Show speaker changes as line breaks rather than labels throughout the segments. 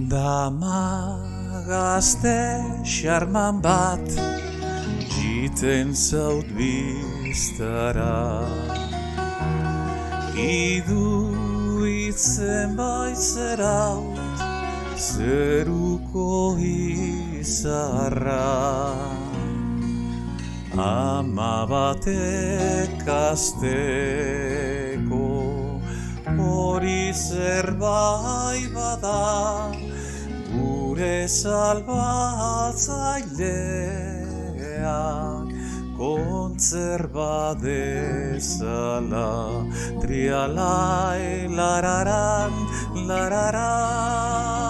Dama gazte xarman bat jiten zaut biztara. Iduitzen baitzeraut zeruko izarra. Ama batek asteko hori zerbait bada, gure salbatzaileak kontserba dezala. Trialai lararan, lararan,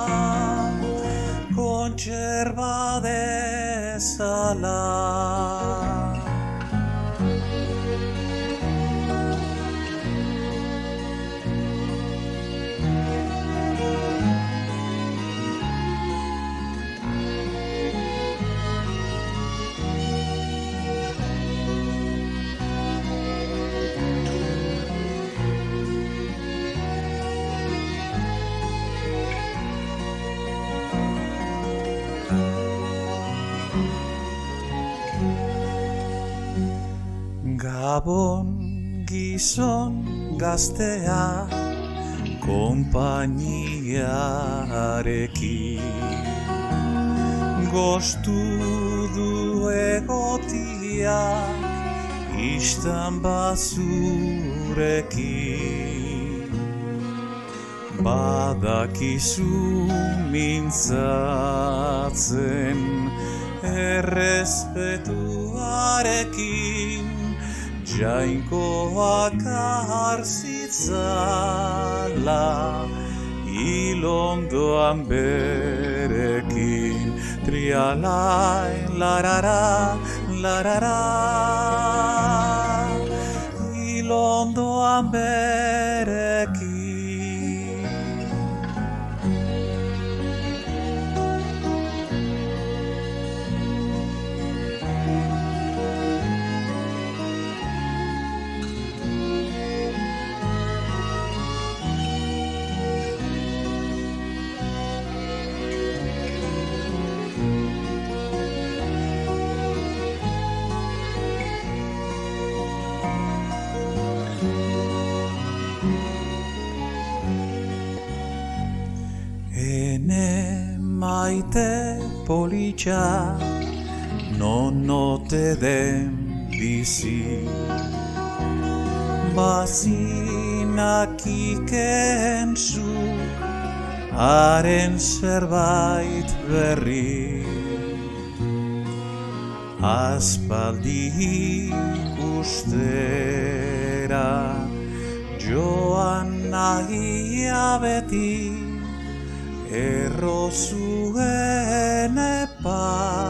kontserba dezala. Gabon gizon gaztea konpainiarekin, gostu du egotiak istan bazurekin. Badakizu mintzatzen errespetuarekin, jainkoak arzitzala ilondoan berekin. Trialai larara, larara, ilondoan berekin. Ene maite politxa non ote den bizi, bazinakikeen zu haren zerbait berri. Aspaldi ikustera joan nagia beti, erro zuen epartez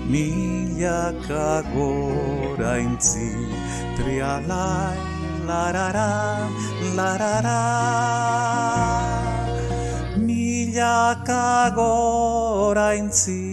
milaka goraintzi. Trialai larara, larara, milaka goraintzi.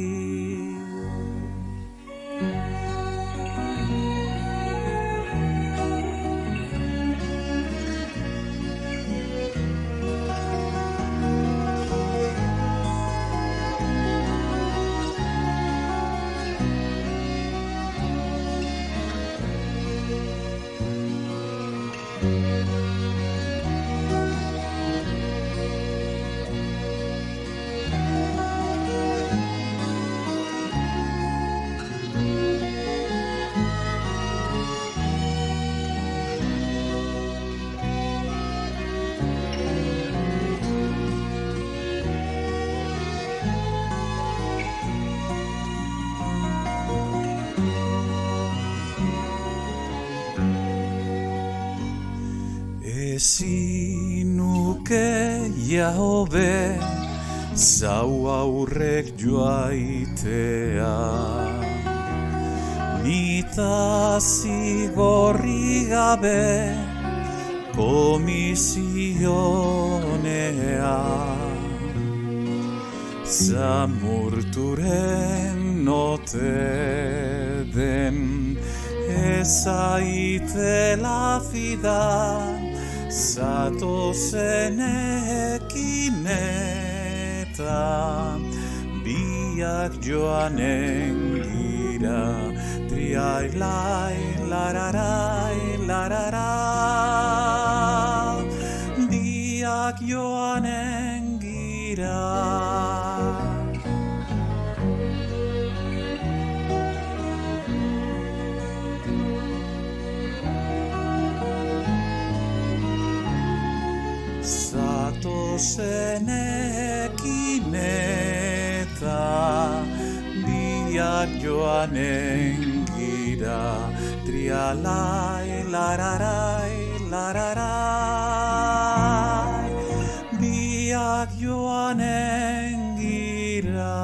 Ezin nuke jahobe zau aurrek joaitea, nita zigorri gabe komisionea. Zamurturen ote den ezaitela fidan, Zatozenekin eta biak joanen gira, triai lai, lararai, larara. Biak joanen gira. Zatozenekin eta biak joanen gira, trialai, lararai, lararai, biak joanen gira.